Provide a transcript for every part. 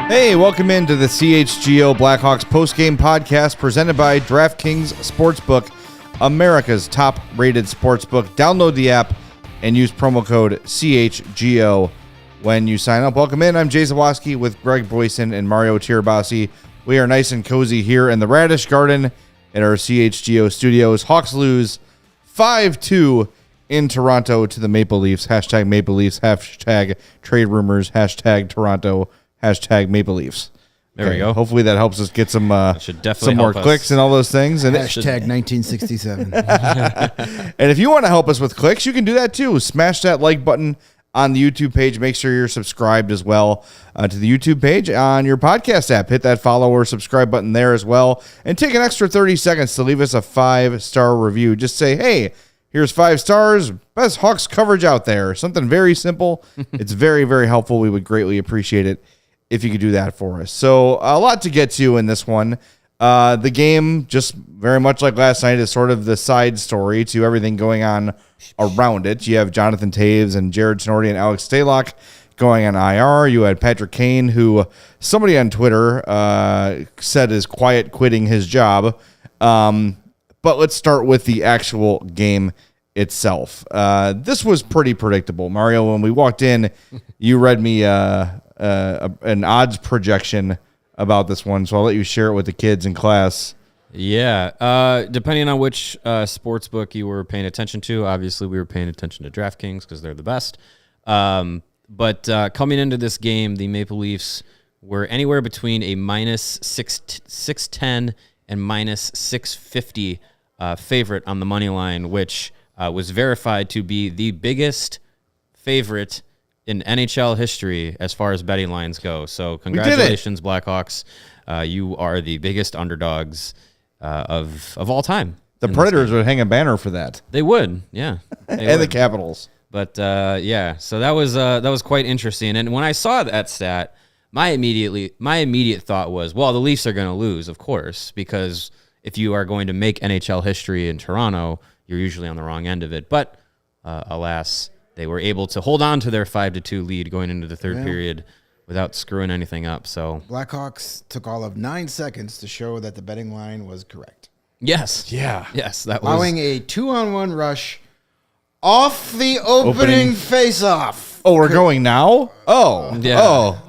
Hey, welcome into the CHGO Blackhawks postgame podcast presented by DraftKings Sportsbook, America's top-rated sportsbook. Download the app and use promo code CHGO when you sign up. Welcome in. I'm Jay Zawaski with Greg Boysen and Mario Tirabassi. We are nice and cozy here in the Radish Garden in our CHGO studios. Hawks lose 5-2 in Toronto to the Maple Leafs. Hashtag Maple Leafs, hashtag trade rumors, hashtag Toronto, hashtag Maple Leafs. There we go. Hopefully that helps us get some more clicks and all those things. And hashtag 1967. And if you want to help us with clicks, you can do that too. Smash that like button on the YouTube page. Make sure you're subscribed as well to the YouTube page on your podcast app. Hit that follow or subscribe button there as well. And take an extra 30 seconds to leave us a 5-star review. Just say, hey, here's 5 stars. Best Hawks coverage out there. Something very simple. It's very, very helpful. We would greatly appreciate it if you could do that for us. So a lot to get to in this one. The game, just very much like last night, is sort of the side story to everything going on around it. You have Jonathan Toews and Jared Tenorti and Alex Stalock going on IR. You had Patrick Kane, who somebody on Twitter said is quiet quitting his job. But let's start with the actual game itself. This was pretty predictable. Mario, when we walked in, you read me an odds projection about this one, so I'll let you share it with the kids in class. Yeah, depending on which sports book you were paying attention to. Obviously, we were paying attention to DraftKings because they're the best. But coming into this game, the Maple Leafs were anywhere between a minus 610 and minus 650 favorite on the money line, which was verified to be the biggest favorite in NHL history as far as betting lines go. So congratulations, Blackhawks. You are the biggest underdogs of all time. The Predators would hang a banner for that. They would, yeah. And the Capitals. But yeah, so that was quite interesting. And when I saw that stat, my immediate thought was, well, the Leafs are going to lose, of course, because if you are going to make NHL history in Toronto, you're usually on the wrong end of it. But alas, they were able to hold on to their 5-2 lead going into the third period without screwing anything up. So Blackhawks took all of 9 seconds to show that the betting line was correct. Yes. Yeah. Yes, that allowing a 2-on-1 rush off the opening face-off. Oh, we're going now? Oh. Yeah. Oh.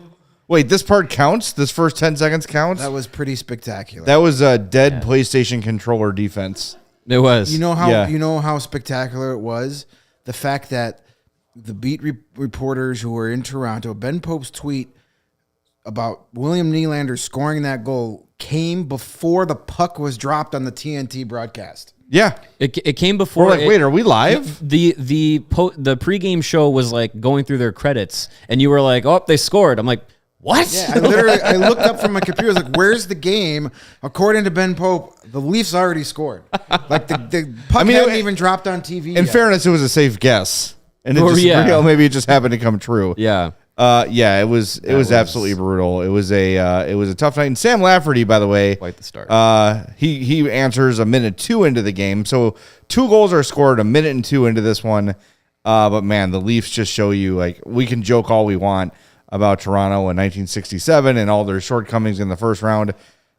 Wait, this part counts? This first 10 seconds counts? That was pretty spectacular. That was a dead PlayStation controller defense. It was. You know how spectacular it was? The fact that the beat reporters who were in Toronto, Ben Pope's tweet about William Nylander scoring that goal came before the puck was dropped on the TNT broadcast. Yeah, it came before. We're like, wait, are we live? The pregame show was like going through their credits, and you were like, oh, they scored. I'm like, what? Yeah, I looked up from my computer. I was like, where's the game? According to Ben Pope, the Leafs already scored. Like the puck hadn't even dropped on TV. In fairness, it was a safe guess. And maybe it just happened to come true. Yeah. It was absolutely brutal. It was a tough night. And Sam Laferty, by the way, quite the start. He answers a minute 2 into the game. So 2 goals are scored a minute and 2 into this one. But man, the Leafs just show you, like, we can joke all we want about Toronto in 1967 and all their shortcomings in the first round.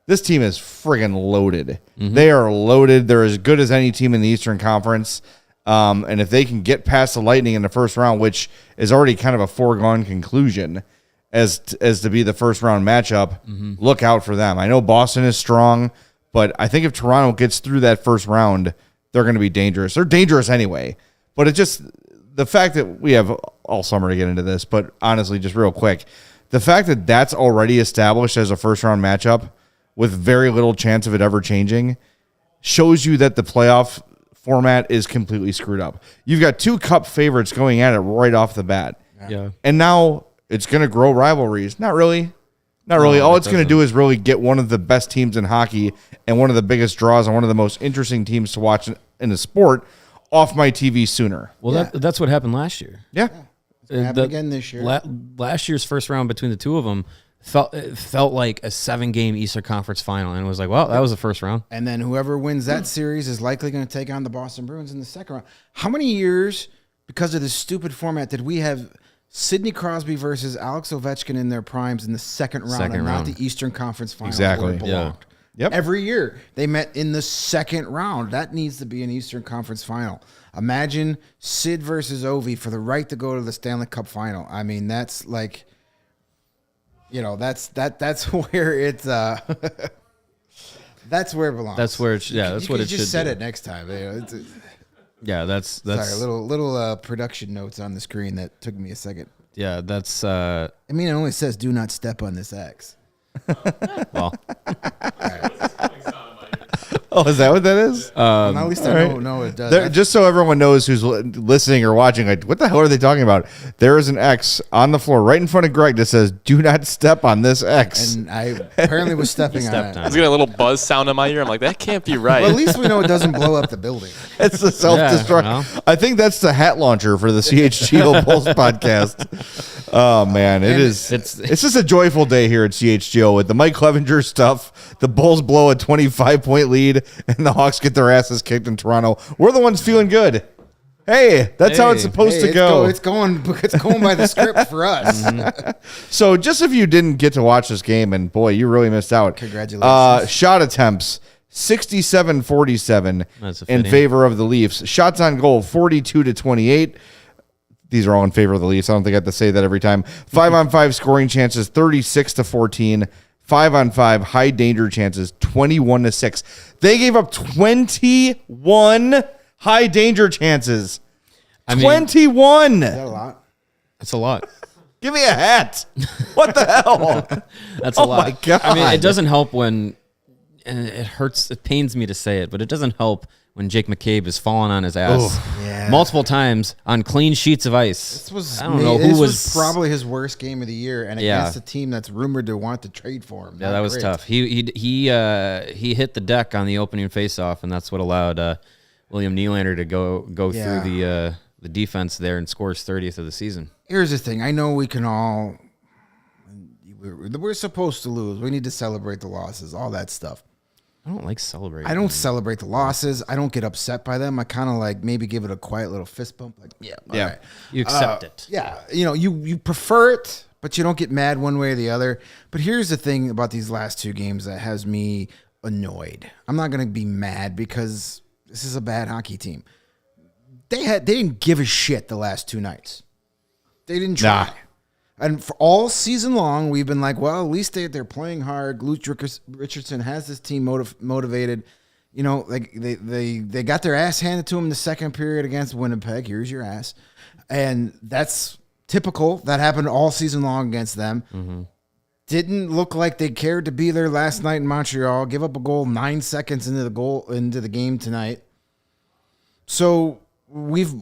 This team is friggin' loaded. Mm-hmm. They are loaded. They're as good as any team in the Eastern Conference. And if they can get past the Lightning in the first round, which is already kind of a foregone conclusion as to be the first round matchup, look out for them. I know Boston is strong, but I think if Toronto gets through that first round, they're going to be dangerous. They're dangerous anyway, but it just, the fact that we have all summer to get into this, but honestly, just real quick, the fact that that's already established as a first-round matchup with very little chance of it ever changing shows you that the playoff format is completely screwed up. You've got two cup favorites going at it right off the bat. Yeah. And now it's going to grow rivalries. Not really. Not really. All it's going to do is really get one of the best teams in hockey and one of the biggest draws and one of the most interesting teams to watch in the sport off my TV sooner. Well, that's what happened last year. Yeah. It's going to happen again this year. Last year's first round between the two of them felt like a 7-game Eastern Conference final, and it was like, well, that was the first round. And then whoever wins that series is likely going to take on the Boston Bruins in the second round. How many years, because of this stupid format, did we have Sidney Crosby versus Alex Ovechkin in their primes in the second round, not the Eastern Conference final? Exactly. Where it belonged? Yep. Every year they met in the second round. That needs to be an Eastern Conference final. Imagine Sid versus Ovi for the right to go to the Stanley Cup final. I mean, that's like, that's where it's that's where it belongs. That's where it's that's what it should. You just said it next time. That's sorry. Little production notes on the screen that took me a second. Yeah, that's. I mean, it only says "Do not step on this X." Well. Oh, is that what that is? Well, at least I know it does. Just so everyone knows who's listening or watching, like, what the hell are they talking about? There is an X on the floor right in front of Greg that says, "Do not step on this X." And I apparently was stepping on it. I was getting a little buzz sound in my ear. I'm like, that can't be right. Well, at least we know it doesn't blow up the building. It's the self-destruct. Yeah, I think that's the hat launcher for the CHGO Bulls podcast. Oh, man. It's just a joyful day here at CHGO with the Mike Clevenger stuff. The Bulls blow a 25-point lead, and the Hawks get their asses kicked in Toronto. We're the ones feeling good. Hey, that's how it's supposed to go. It's going by the script for us. So just if you didn't get to watch this game, and boy, you really missed out. Congratulations. Shot attempts, 67-47 in favor of the Leafs. Shots on goal, 42-28. These are all in favor of the Leafs. I don't think I have to say that every time. 5-on-5 scoring chances, 36-14. 5-on-5 high danger chances, 21-6. They gave up 21 high danger chances. 21. Is that a lot? That's a lot. Give me a hat. What the hell? That's a lot. My God. I mean, it doesn't help when, and it hurts, it pains me to say it, but it doesn't help when Jake McCabe is falling on his ass multiple times on clean sheets of ice. This was probably his worst game of the year, and against a team that's rumored to want to trade for him. Yeah, that was tough. He hit the deck on the opening faceoff, and that's what allowed William Nylander to go through the defense there and score his 30th of the season. Here's the thing. I know we can all we're supposed to lose. We need to celebrate the losses, all that stuff. I don't like celebrating. I don't celebrate the losses. I don't get upset by them. I kind of like maybe give it a quiet little fist bump. Like, right. You accept it. Yeah. You prefer it, but you don't get mad one way or the other. But here's the thing about these last two games that has me annoyed. I'm not going to be mad because this is a bad hockey team. They didn't give a shit the last two nights. They didn't try. And for all season long, we've been like, well, at least they're playing hard. Luke Richardson has this team motivated. Like they got their ass handed to them in the second period against Winnipeg. Here's your ass. And that's typical. That happened all season long against them. Mm-hmm. Didn't look like they cared to be there last night in Montreal. Give up a goal 9 seconds into the game tonight. So we've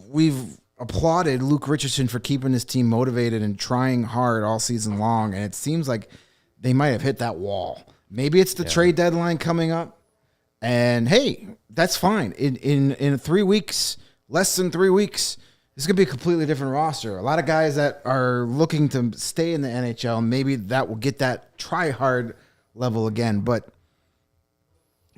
applauded Luke Richardson for keeping his team motivated and trying hard all season long, and it seems like they might have hit that wall. Maybe it's the trade deadline coming up, and hey, that's fine. In 3 weeks, less than 3 weeks, this is going to be a completely different roster. A lot of guys that are looking to stay in the NHL, maybe that will get that try-hard level again, but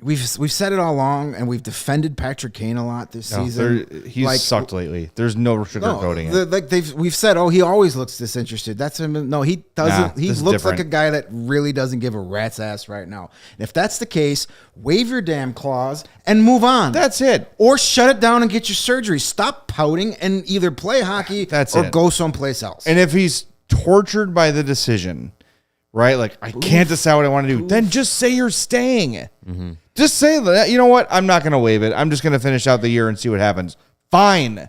we've said it all along, and we've defended Patrick Kane a lot this season. He's sucked lately. There's no sugarcoating it. We've said, he always looks disinterested. That's him. No, he doesn't. He looks like a guy that really doesn't give a rat's ass right now. And if that's the case, wave your damn claws and move on. That's it. Or shut it down and get your surgery. Stop pouting and either play hockey or go someplace else. And if he's tortured by the decision, right? Like, I can't decide what I want to do. Then just say you're staying. Mm-hmm. Just say that, you know what? I'm not going to waive it. I'm just going to finish out the year and see what happens. Fine.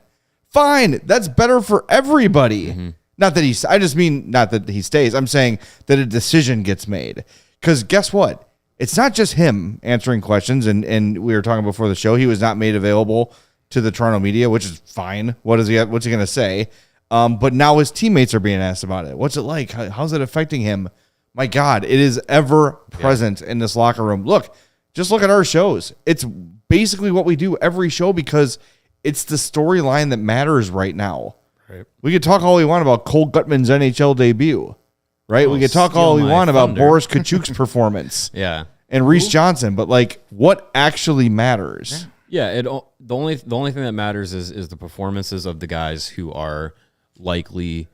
That's better for everybody. Mm-hmm. Not that he's. I just mean not that he stays. I'm saying that a decision gets made. Because guess what? It's not just him answering questions. And we were talking before the show. He was not made available to the Toronto media, which is fine. What's he going to say? But now his teammates are being asked about it. What's it like? How's it affecting him? My God, it is ever present in this locker room. Just look at our shows. It's basically what we do every show because it's the storyline that matters right now. Right. We could talk all we want about Cole Gutman's NHL debut, right? We could talk all we want about Boris Kachuk's performance, and Reese Johnson, but like, what actually matters? Yeah, the only thing that matters is the performances of the guys who are likely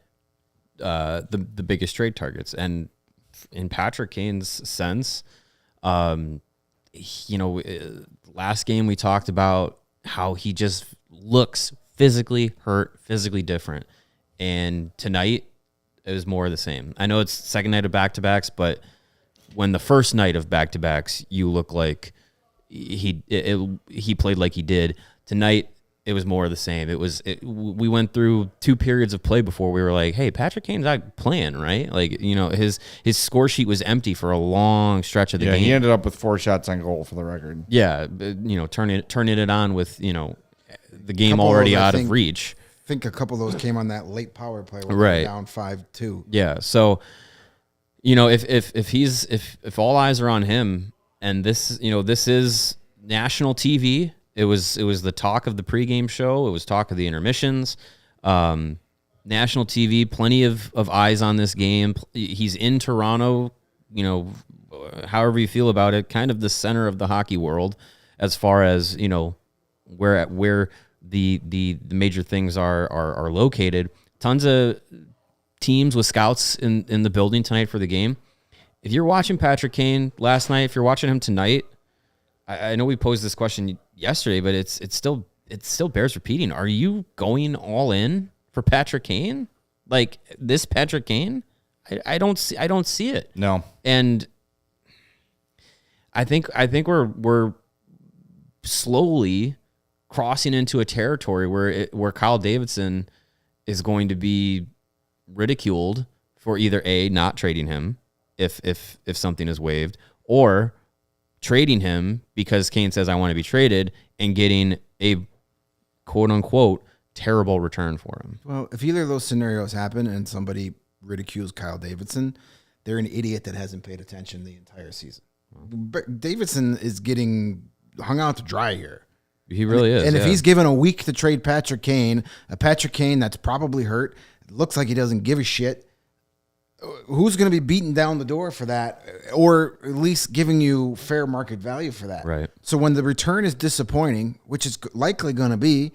the biggest trade targets, and in Patrick Kane's sense, last game we talked about how he just looks physically hurt, physically different. And tonight, it was more of the same. I know it's second night of back-to-backs, but when the first night of back-to-backs, you look like he played like he did. Tonight, it was more of the same. We went through 2 periods of play before we were like, hey, Patrick Kane's not playing, right? Like, his score sheet was empty for a long stretch of the game. He ended up with 4 shots on goal for the record. Yeah, turning it on with, the game already out of reach. I think a couple of those came on that late power play when right. they were down 5-2. Yeah, so if all eyes are on him, and this is national TV. It was the talk of the pregame show. It was talk of the intermissions. National TV, plenty of eyes on this game. He's in Toronto. However you feel about it, kind of the center of the hockey world as far as where the major things are located. Tons of teams with scouts in the building tonight for the game. If you're watching Patrick Kane last night, if you're watching him tonight, I know we posed this question yesterday, but it still bears repeating. Are you going all in for Patrick Kane? Like this Patrick Kane? I don't see it. No. And I think we're slowly crossing into a territory where Kyle Davidson is going to be ridiculed for either A, not trading him if something is waived, or trading him because Kane says I want to be traded and getting a quote unquote terrible return for him. Well, if either of those scenarios happen and somebody ridicules Kyle Davidson, they're an idiot that hasn't paid attention the entire season. But Davidson is getting hung out to dry here. He really is. And if he's given a week to trade Patrick Kane, a Patrick Kane that's probably hurt, looks like he doesn't give a shit, who's going to be beating down the door for that, or at least giving you fair market value for that? Right. So when the return is disappointing, which is likely going to be,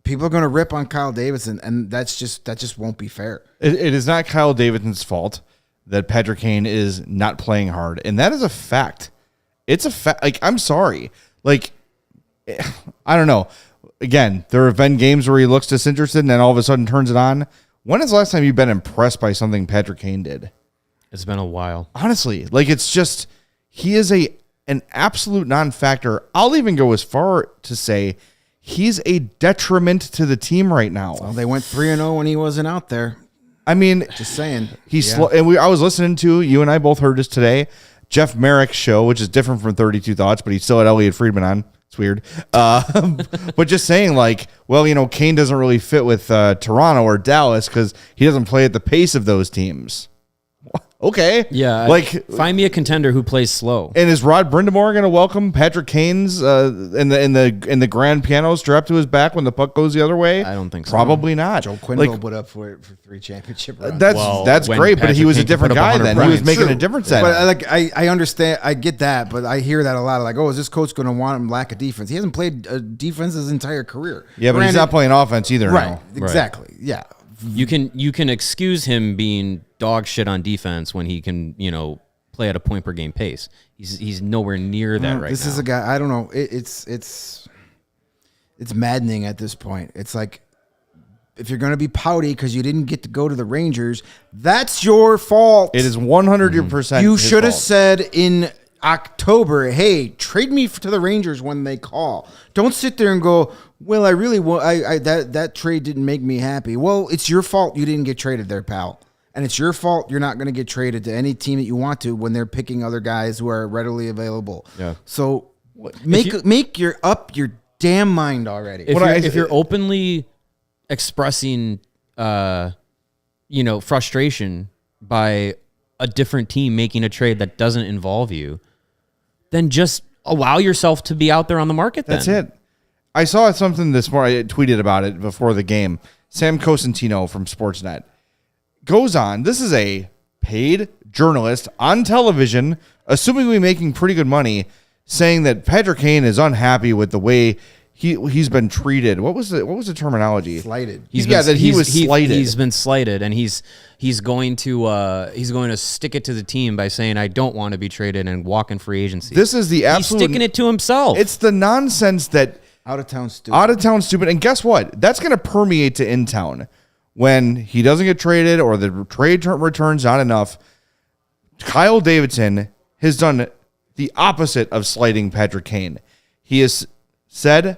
people are going to rip on Kyle Davidson, and that just won't be fair. It is not Kyle Davidson's fault that Petr Kane is not playing hard, and that is a fact. It's a fact. Like, I'm sorry. Like, I don't know. Again, there have been games where he looks disinterested and then all of a sudden turns it on. When is the last time you've been impressed by something Petr Kane did? It's been a while. Honestly, like, it's just, he is an absolute non-factor. I'll even go as far to say he's a detriment to the team right now. Well, they went 3-0 when he wasn't out there. I mean, just saying. He's slow, and I was listening to, you and I both heard this today, Jeff Merrick's show, which is different from 32 Thoughts, but he still had Elliot Friedman on. It's weird. But just saying, like, well, Kane doesn't really fit with Toronto or Dallas because he doesn't play at the pace of those teams. Okay. Yeah. Like, find me a contender who plays slow. And is Rod Brindamore going to welcome Patrick Kane's in the grand piano strapped to his back when the puck goes the other way? I don't think so. Probably not. Joe Quenneville put up for it for 3 championship runs. That's great, but he was a different guy then. He was making a difference then. But I understand, I get that, but I hear that a lot. Like, oh, is this coach going to want him lack of defense? He hasn't played defense his entire career. Yeah, but he's not playing offense either. Right. Now. Exactly. Right. Yeah. You can excuse him being dog shit on defense when he can, play at a point per game pace. He's nowhere near that right this now. This is a guy, I don't know. It's maddening at this point. It's like, if you're going to be pouty because you didn't get to go to the Rangers, that's your fault. It is 100%. You should have said in October, hey, trade me to the Rangers when they call. Don't sit there and go, well, I really want that trade didn't make me happy. Well, it's your fault you didn't get traded there, pal. And it's your fault you're not going to get traded to any team that you want to when they're picking other guys who are readily available. Yeah. So make your damn mind already. If you're openly expressing, frustration by a different team making a trade that doesn't involve you, then just allow yourself to be out there on the market. That's it. I saw something this morning. I tweeted about it before the game. Sam Cosentino from Sportsnet goes on. This is a paid journalist on television, assumingly making pretty good money, saying that Petr Kane is unhappy with the way he's been treated. What was the terminology? Slighted. He was slighted. He's been slighted, and he's going to stick it to the team by saying, "I don't want to be traded," and walk in free agency. This is the absolute. He's sticking it to himself. It's the nonsense that out of town stupid. And guess what? That's going to permeate to in town when he doesn't get traded or the trade return's not enough. Kyle Davidson has done the opposite of slighting Petr Kane. He has said,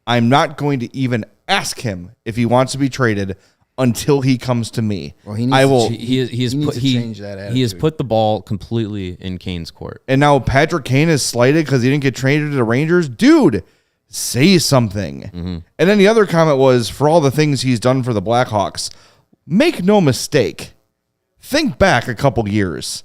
I'm not going to even ask him if he wants to be traded until he comes to me. Well, he needs to change that attitude. He has put the ball completely in Kane's court. And now Petr Kane is slighted because he didn't get traded to the Rangers. Dude, say something. Mm-hmm. And then the other comment was, for all the things he's done for the Blackhawks, make no mistake. Think back a couple years.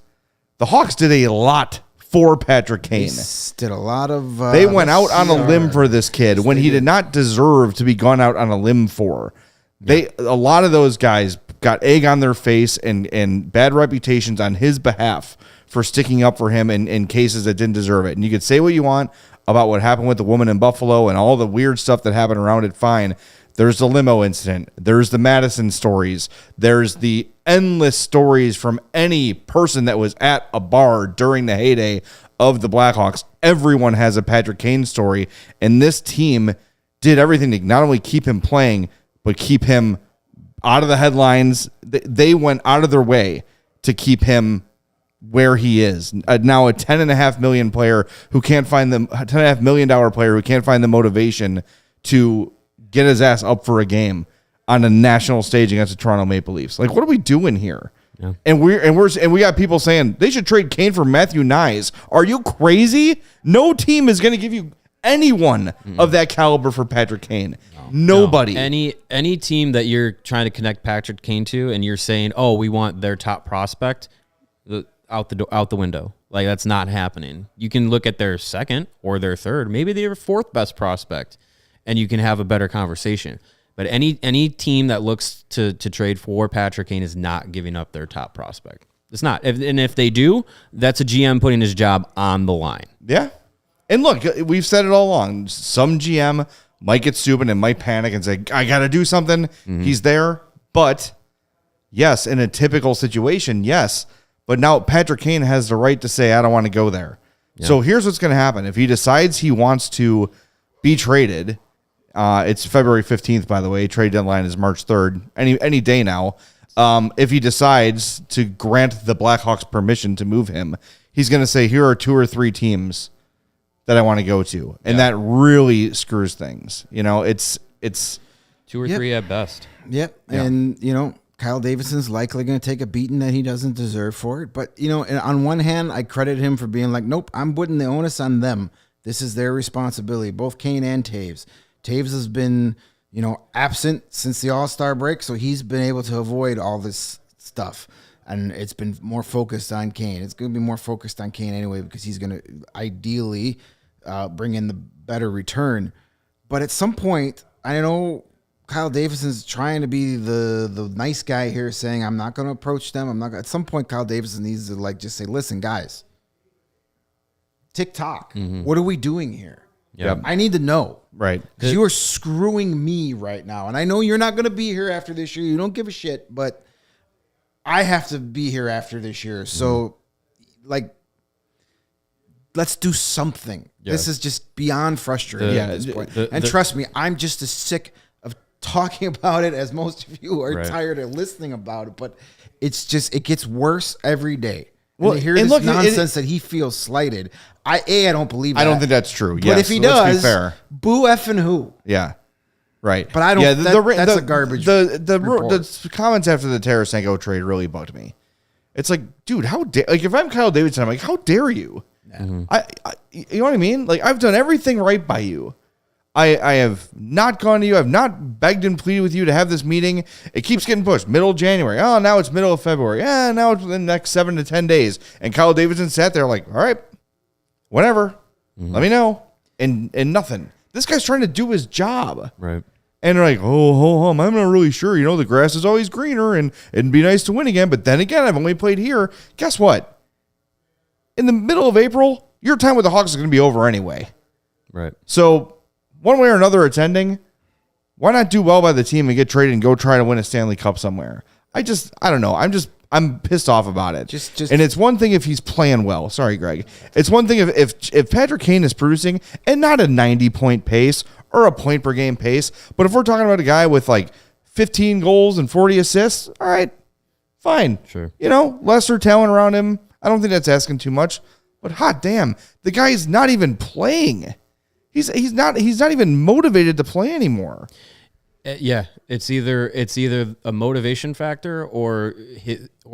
The Hawks did a lot for Petr Kane. Did a lot of... they went out on a limb for this kid when he did not deserve to be gone out on a limb for. A lot of those guys got egg on their face and bad reputations on his behalf for sticking up for him in cases that didn't deserve it. And you could say what you want about what happened with the woman in Buffalo and all the weird stuff that happened around it, fine. There's the limo incident. There's the Madison stories. There's the endless stories from any person that was at a bar during the heyday of the Blackhawks. Everyone has a Petr Kane story, and this team did everything to not only keep him playing, but keep him out of the headlines. They went out of their way to keep him where he is. Now a $10.5 million player who can't find the $10.5 million player who can't find the motivation to get his ass up for a game on a national stage against the Toronto Maple Leafs. Like, what are we doing here? Yeah. And we got people saying they should trade Kane for Matthew Nyes. Are you crazy? No team is going to give you anyone of that caliber for Petr Kane. Nobody. No. Any team that you're trying to connect Petr Kane to, and you're saying, "Oh, we want their top prospect," out the window. Like, that's not happening. You can look at their second or their third, maybe their fourth best prospect, and you can have a better conversation. But any team that looks to trade for Petr Kane is not giving up their top prospect. It's not. If they do, that's a GM putting his job on the line. Yeah. And look, we've said it all along. Some GM might get stupid and might panic and say, I got to do something. Mm-hmm. He's there. But, yes, in a typical situation, yes. But now Petr Kane has the right to say, I don't want to go there. Yeah. So here's what's going to happen. If he decides he wants to be traded, it's February 15th, by the way. Trade deadline is March 3rd. Any day now. If he decides to grant the Blackhawks permission to move him, he's going to say, here are 2 or 3 teams that I want to go to. And that really screws things. You know, it's 2 or 3 at best. Yep. Yeah. And, Kyle Davidson's likely going to take a beating that he doesn't deserve for it. But, on one hand, I credit him for being like, nope, I'm putting the onus on them. This is their responsibility, both Kane and Taves. Taves has been, absent since the All-Star break, so he's been able to avoid all this stuff. And it's been more focused on Kane. It's going to be more focused on Kane anyway because he's going to ideally bring in the better return. But at some point, I know Kyle Davidson's trying to be the nice guy here, saying, I'm not going to approach them. At some point, Kyle Davidson needs to just say, listen, guys, tick-tock. Mm-hmm. What are we doing here? Yep. I need to know. Right. Because you are screwing me right now. And I know you're not going to be here after this year. You don't give a shit, but I have to be here after this year. So, let's do something. Yeah. This is just beyond frustrating at this point. And trust me, I'm just as sick of talking about it as most of you are tired of listening about it. But it's just, it gets worse every day. Well, and to hear this nonsense that he feels slighted. I don't believe that. I don't think that's true. But yes, if he let's does, be fair. boo effing who? Yeah. Right. But I don't. Yeah, that's a garbage. The comments after the Tarasenko trade really bugged me. It's like, dude, how dare? Like, if I'm Kyle Davidson, I'm like, how dare you? Mm-hmm. You know what I mean? Like, I've done everything right by you. I have not gone to you. I've not begged and pleaded with you to have this meeting. It keeps getting pushed. Middle of January. Oh, now it's middle of February. Yeah, now it's within the next 7 to 10 days. And Kyle Davidson sat there like, all right, whatever. Mm-hmm. Let me know. And nothing. This guy's trying to do his job. Right. And they're like, I'm not really sure. You know, the grass is always greener and it'd be nice to win again. But then again, I've only played here. Guess what? In the middle of April, your time with the Hawks is going to be over anyway. Right. So one way or another, attending, why not do well by the team and get traded and go try to win a Stanley Cup somewhere? I don't know. I'm pissed off about it. And it's one thing if he's playing well. Sorry, Greg. It's one thing if Patrick Kane is producing and not a 90-point pace or a point per game pace, but if we're talking about a guy with like 15 goals and 40 assists, all right, fine. Sure. You know, lesser talent around him. I don't think that's asking too much. But hot damn, the guy's not even playing. He's not even motivated to play anymore. Yeah, it's either a motivation factor or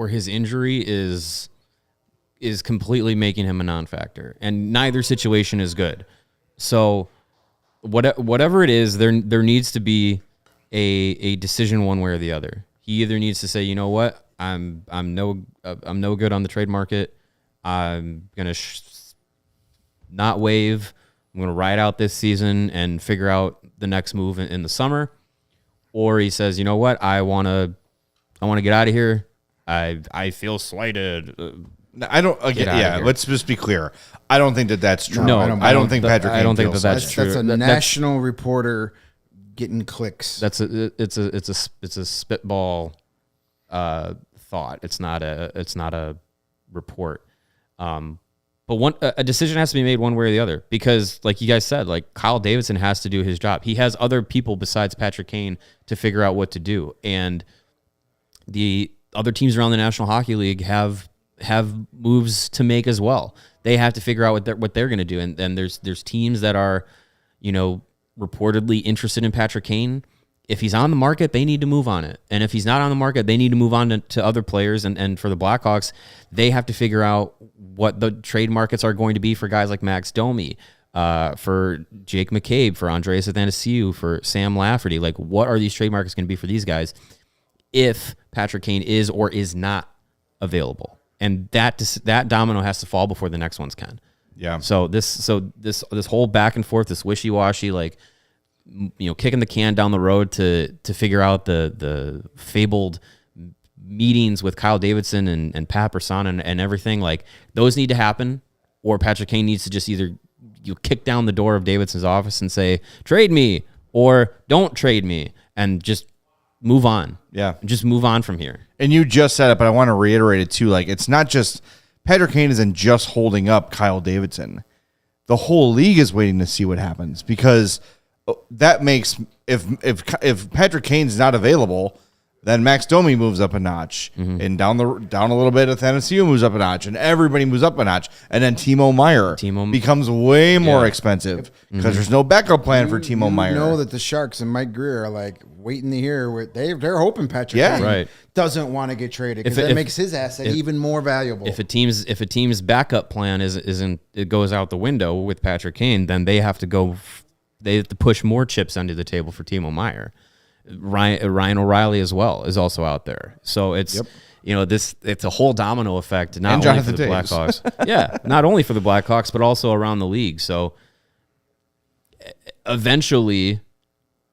his injury is completely making him a non-factor, and neither situation is good. So whatever it is, there needs to be a decision one way or the other. He either needs to say, you know what, I'm no good on the trade market. I'm gonna not waive. I'm going to ride out this season and figure out the next move in the summer. Or he says, you know what? I want to get out of here. I feel slighted. I don't. Again, yeah. Let's just be clear. I don't think that's true. No, I don't think Patrick. I don't think that's true. That's a national reporter getting clicks. It's a spitball thought. It's not a report. But a decision has to be made one way or the other because, like you guys said, like Kyle Davidson has to do his job. He has other people besides Patrick Kane to figure out what to do, and the other teams around the National Hockey League have moves to make as well. They have to figure out what they're going to do, and there's teams that are, you know, reportedly interested in Patrick Kane. If he's on the market, they need to move on it. And if he's not on the market, they need to move on to other players. And for the Blackhawks, they have to figure out what the trade markets are going to be for guys like Max Domi, for Jake McCabe, for Andreas Athanasiou, for Sam Lafferty. Like, what are these trade markets going to be for these guys if Patrick Kane is or is not available? And that domino has to fall before the next ones can. Yeah. So this whole back and forth, this wishy-washy, like, you know, kicking the can down the road to figure out the fabled meetings with Kyle Davidson and Pat Brisson and everything, like, those need to happen, or Patrick Kane needs to just either kick down the door of Davidson's office and say, trade me, or don't trade me, and just move on. Yeah. Just move on from here. And you just said it, but I want to reiterate it too. Like, it's not just Patrick Kane isn't just holding up Kyle Davidson. The whole league is waiting to see what happens, because that makes if Patrick Kane's not available, then Max Domi moves up a notch, and down a little bit, Athanasiou moves up a notch, and everybody moves up a notch, and then Timo Meier becomes way more expensive because there's no backup plan for Timo Meier. You know that the Sharks and Mike Greer are like waiting to hear what they're hoping Patrick Kane doesn't want to get traded, because that makes his asset even more valuable. If a team's backup plan it goes out the window with Patrick Kane, then they have to push more chips under the table for Timo Meier. Ryan O'Reilly as well is also out there. So it's it's a whole domino effect, not only for the Blackhawks. Yeah, not only for the Blackhawks, but also around the league. So eventually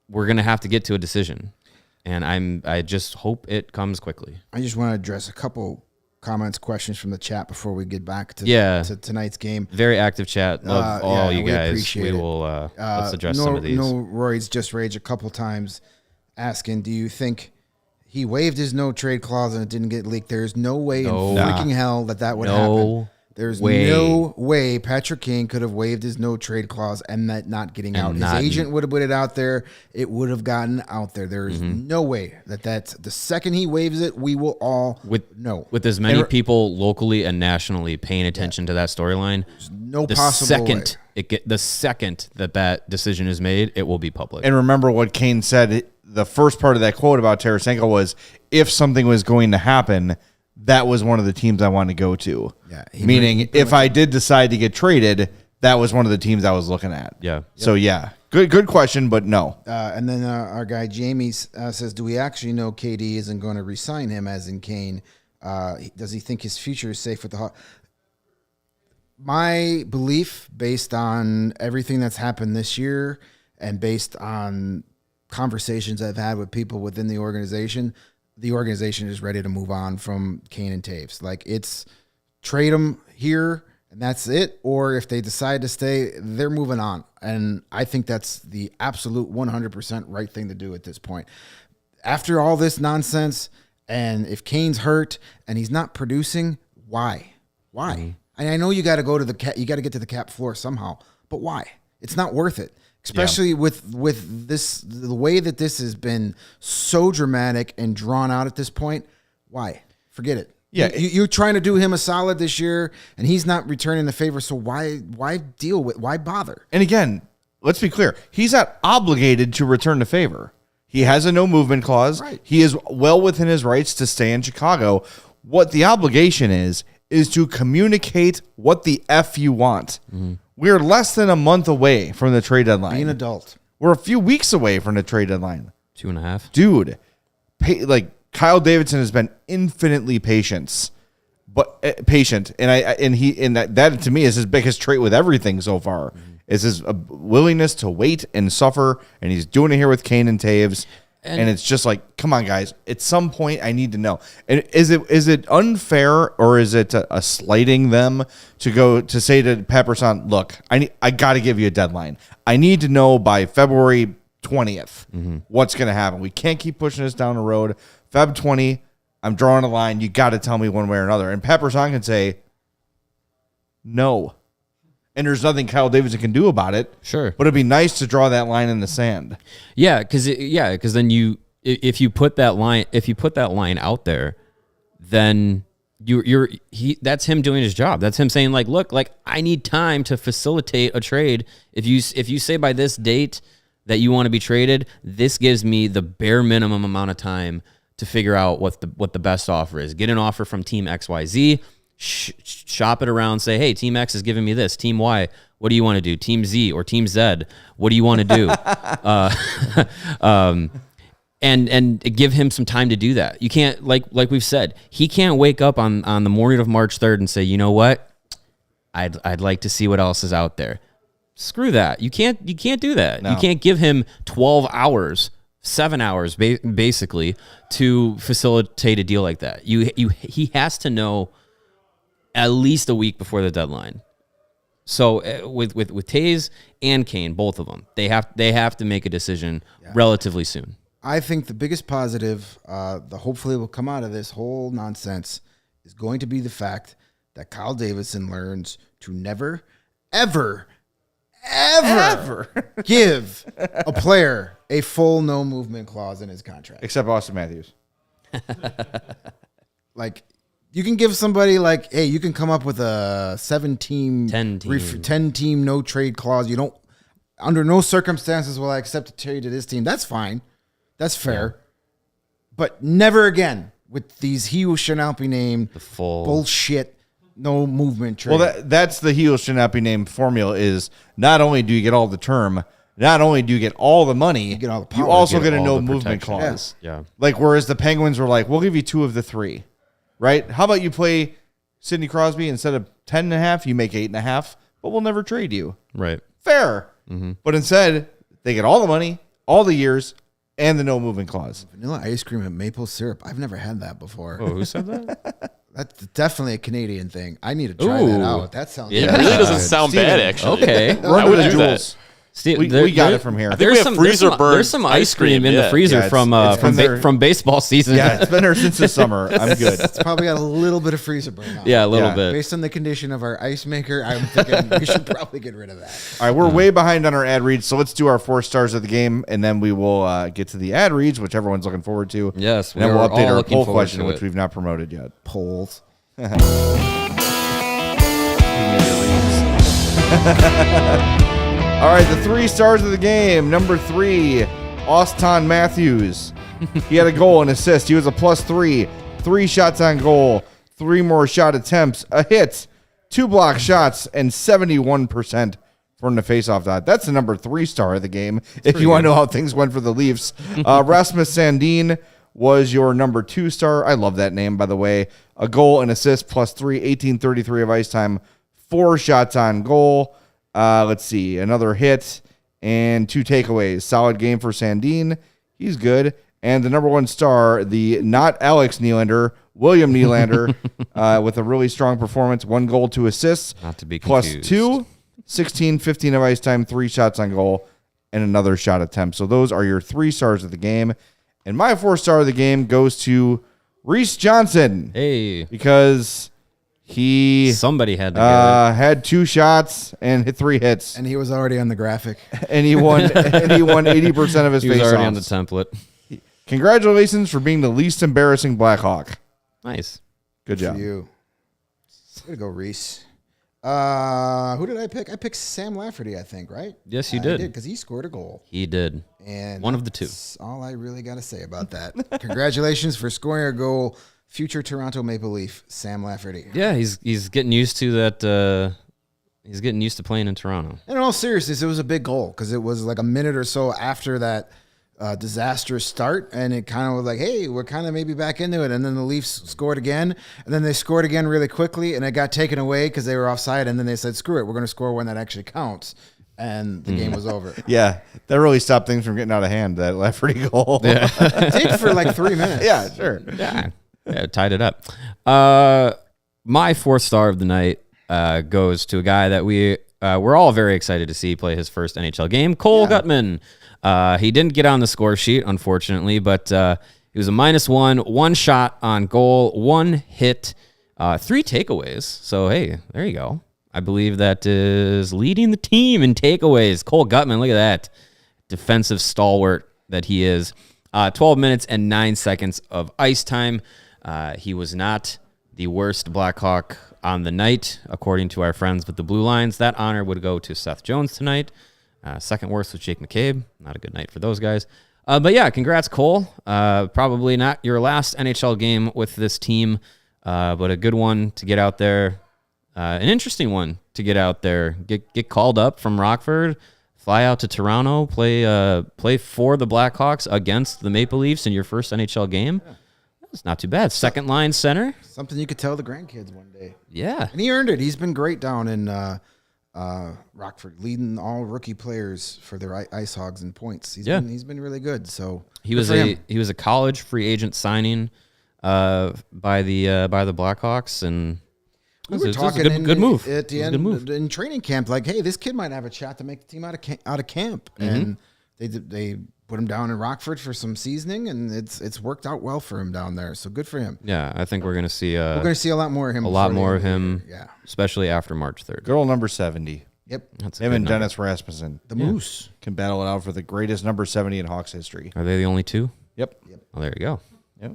we're going to have to get to a decision, and I just hope it comes quickly. I just want to address a couple comments, questions from the chat before we get back to tonight's game. Very active chat. Love all you guys. Appreciate we will let's address some of these. No, Roy's just raged a couple times asking, do you think he waived his no trade clause and it didn't get leaked? There's no way in freaking hell that would happen. There's no way Patrick Kane could have waived his no trade clause and that not getting out. His agent would have put it out there. It would have gotten out there. There is no way that's the second he waives it, we will all know. With as many people locally and nationally paying attention to that storyline, no possible way. The second that decision is made, it will be public. And remember what Kane said. The first part of that quote about Tarasenko was, if something was going to happen, that was one of the teams I wanted to go to. Yeah, meaning, if I did decide to get traded, that was one of the teams I was looking at. Yeah. So, yeah, good question, but no. And then our guy Jamie says, do we actually know KD isn't going to re-sign him, as in Kane? Does he think his future is safe with the Hawks? My belief, based on everything that's happened this year and based on conversations I've had with people within the organization is ready to move on from Kane and Taves. Like, it's trade them here and that's it. Or if they decide to stay, they're moving on. And I think that's the absolute 100% right thing to do at this point. After all this nonsense, and if Kane's hurt and he's not producing, why? And I know you got to go to you got to get to the cap floor somehow, but why? It's not worth it. Especially with this, the way that this has been so dramatic and drawn out at this point. Why? Forget it. Yeah, you're trying to do him a solid this year, and he's not returning the favor. So why deal with? Why bother? And again, let's be clear. He's not obligated to return the favor. He has a no movement clause. Right. He is well within his rights to stay in Chicago. What the obligation is to communicate what the F you want. Mm-hmm. We're less than a month away from the trade deadline. Be an adult. We're a few weeks away from the trade deadline. 2.5. Dude, Kyle Davidson has been infinitely patient, and that to me is his biggest trait with everything so far. Is his willingness to wait and suffer, and he's doing it here with Kane and Taves. And it's just like, come on, guys. At some point, I need to know. And is it unfair, or is it a slighting them to say to Pepperson, look, I got to give you a deadline. I need to know by February 20th what's going to happen. We can't keep pushing this down the road. Feb 20, I'm drawing a line. You got to tell me one way or another. And Pepperson can say no. And there's nothing Kyle Davidson can do about it. Sure. But it'd be nice to draw that line in the sand. Yeah, because then if you put that line out there, then that's him doing his job. That's him saying, like, look, like, I need time to facilitate a trade. If you say by this date that you want to be traded, this gives me the bare minimum amount of time to figure out what the best offer is. Get an offer from Team XYZ. Shop it around, say, hey, Team X is giving me this. Team Y, what do you want to do? Team Z or Team Z, what do you want to do? And give him some time to do that. You can't, like we've said, he can't wake up on the morning of March 3rd and say, you know what? I'd like to see what else is out there. Screw that. You can't do that. No. You can't give him 12 hours, 7 hours, basically, to facilitate a deal like that. He has to know at least a week before the deadline. So with Taves and Kane, both of them, they have to make a decision relatively soon. I think the biggest positive, hopefully will come out of this whole nonsense, is going to be the fact that Kyle Davidson learns to never, ever give a player a full no movement clause in his contract. Except Austin Matthews. Like, you can give somebody, like, hey, you can come up with a 10 team no trade clause. You don't, under no circumstances will I accept a trade to this team. That's fine. That's fair. Yeah. But never again with these he who shall not be named bullshit no movement trade. Well, that's the he who shall not be named formula. Is not only do you get all the term, not only do you get all the money, you also get a no movement clause. Yeah. Like, whereas the Penguins were like, we'll give you 2 of the 3. Right? How about you play Sidney Crosby instead of 10.5, you make 8.5, but we'll never trade you. Right. Fair. Mm-hmm. But instead, they get all the money, all the years, and the no movement clause. Vanilla ice cream and maple syrup. I've never had that before. Oh, who said that? That's definitely a Canadian thing. I need to try that out. That sounds It really doesn't sound bad, actually. Okay. Run to the Jewels. Steve, we got it from here. I think we have freezer burn. There's some ice cream in the yeah. freezer Yeah, from baseball season. Yeah, it's been there since the summer. I'm good. It's probably got a little bit of freezer burn on it. Yeah, a little Yeah. bit. Based on the condition of our ice maker, I'm thinking we should probably get rid of that. All right, we're way behind on our ad reads, so let's do our 4 stars of the game, and then we will get to the ad reads, which everyone's looking forward to. Yes, and then we we'll are update all our looking poll forward question, to which it. we've not promoted yet. Polls. All right, the 3 stars of the game. Number 3, Auston Matthews. He had a goal and assist. He was a +3. 3 shots on goal, 3 more shot attempts, a hit, 2 block shots, and 71% from the faceoff dot. That's the number 3 star of the game. If you want to know how things went for the Leafs, Rasmus Sandin was your number 2 star. I love that name, by the way. A goal and assist, +3, 18:33 of ice time, 4 shots on goal. Let's see, another hit and 2 takeaways. Solid game for Sandin. He's good. And the number 1 star, the not Alex Nylander, William Nylander, with a really strong performance. 1 goal, 2 assists. Not to be confused. +2, 16-15 of ice time, 3 shots on goal, and another shot attempt. So those are your 3 stars of the game. And my 4 star of the game goes to Reese Johnson. Hey, Because he somebody had to get it. had 2 shots and hit 3 hits. And he was already on the graphic. And he won 80% of his He was already on the faceoffs. template. Congratulations for being the least embarrassing Blackhawk. Nice. Good For job. you. Way to go, Reese. Who did I pick? I picked Sam Lafferty, I think, right? Yes, you I did. because he scored a goal. He did. And One of the 2. that's all I really got to say about that. Congratulations for scoring a goal, future Toronto Maple Leaf, Sam Lafferty. Yeah, he's getting used to that. He's getting used to playing in Toronto. In all seriousness, it was a big goal because it was like a minute or so after that disastrous start, and it kind of was like, hey, we're kind of maybe back into it. And then the Leafs scored again, and then they scored again really quickly, and it got taken away because they were offside, and then they said, screw it, we're going to score when that actually counts. And the game was over. Yeah, that really stopped things from getting out of hand, that Lafferty goal. Yeah, It did for like 3 minutes. yeah, sure. Yeah, tied it up. My 4th star of the night goes to a guy that we're all very excited to see play his first NHL game, Cole Guttman. He didn't get on the score sheet, unfortunately, but he was a -1, 1 shot on goal, 1 hit, 3 takeaways. So, hey, there you go. I believe that is leading the team in takeaways. Cole Guttman, look at that. Defensive stalwart that he is. 12 minutes and 9 seconds of ice time. He was not the worst Blackhawk on the night, according to our friends with the Blue Lines. That honor would go to Seth Jones tonight. Second worst was Jake McCabe. Not a good night for those guys. But yeah, congrats, Cole. Probably not your last NHL game with this team, but a good one to get out there. An interesting one to get out there. Get called up from Rockford, fly out to Toronto, play for the Blackhawks against the Maple Leafs in your first NHL game. Yeah. That's not too bad. Second line center. Something you could tell the grandkids one day. Yeah. And he earned it. He's been great down in Rockford, leading all rookie players for their Ice Hogs in points. He's been really good. So he was a college free agent signing by the Blackhawks, and we were talking a good move. At the end in training camp, like, hey, this kid might have a shot to make the team out of camp, and they put him down in Rockford for some seasoning, and it's worked out well for him down there. So good for him. Yeah, I think we're gonna see a lot more of him. Yeah, especially after March 3rd. Girl number 70. Yep, That's a Him good and number. Dennis Rasmussen. the Moose. Can battle it out for the greatest number 70 in Hawks history. Are they the only 2? Yep. Oh, there you go. Yep.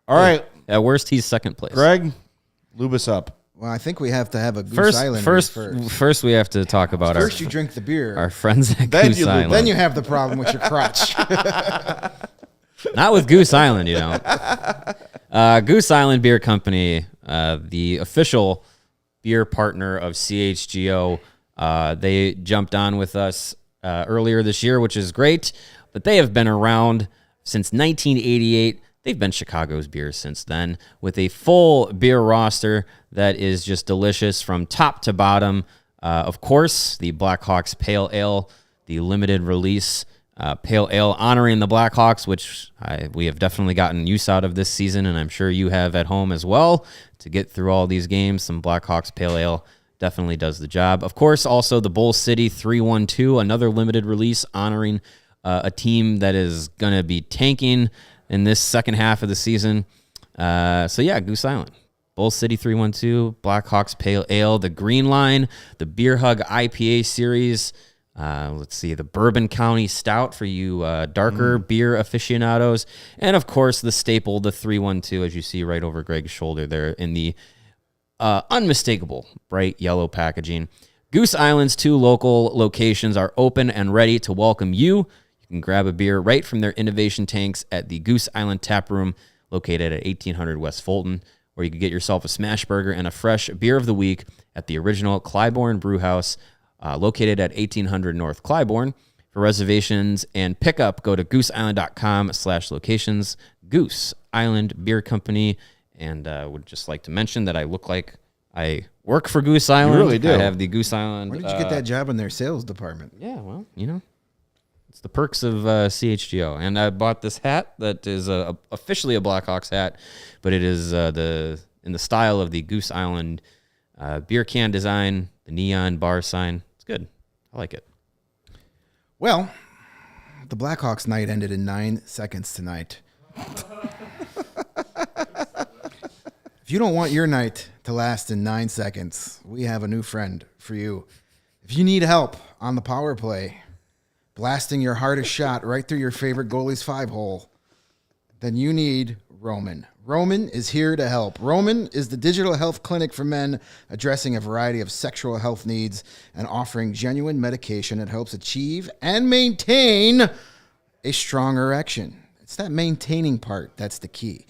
All right, At worst, he's second place. Greg, lube us up. Well, I think we have to have a Goose Island First, we have to talk about First, you drink the beer. our friends at Then Goose you lose. Island. Then you have the problem with your crotch. Not with Goose Island, you know. Goose Island Beer Company, the official beer partner of CHGO. They jumped on with us earlier this year, which is great. But they have been around since 1988. They've been Chicago's beer since then, with a full beer roster that is just delicious from top to bottom. Of course, the Blackhawks Pale Ale, the limited release Pale Ale honoring the Blackhawks, which we have definitely gotten use out of this season, and I'm sure you have at home as well, to get through all these games. Some Blackhawks Pale Ale definitely does the job. Of course, also the Bull City 312, another limited release honoring a team that is going to be tanking in this second half of the season. So yeah, Goose Island. Bull City 312, Blackhawks Pale Ale, the Green Line, the Beer Hug IPA series. Let's see, the Bourbon County Stout for you darker beer aficionados. And, of course, the staple, the 312, as you see right over Greg's shoulder there in the unmistakable bright yellow packaging. Goose Island's 2 local locations are open and ready to welcome you. You can grab a beer right from their innovation tanks at the Goose Island Tap Room located at 1800 West Fulton, or you could get yourself a smash burger and a fresh beer of the week at the original Clybourne Brew House, located at 1800 North Clybourne. For reservations and pickup, go to gooseisland.com/locations. Goose Island Beer Company. And would just like to mention that I look like I work for Goose Island. You really do. I have the Goose Island. Where did you get that job in their sales department? Yeah, well, it's the perks of CHGO. And I bought this hat that is officially a Blackhawks hat, but it is in the style of the Goose Island beer can design, the neon bar sign. It's good. I like it. Well, the Blackhawks night ended in 9 seconds tonight. If you don't want your night to last in 9 seconds, we have a new friend for you. If you need help on the power play, blasting your hardest shot right through your favorite goalie's 5-hole, then you need Roman. Roman is here to help. Roman is the digital health clinic for men, addressing a variety of sexual health needs and offering genuine medication that helps achieve and maintain a strong erection. It's that maintaining part that's the key.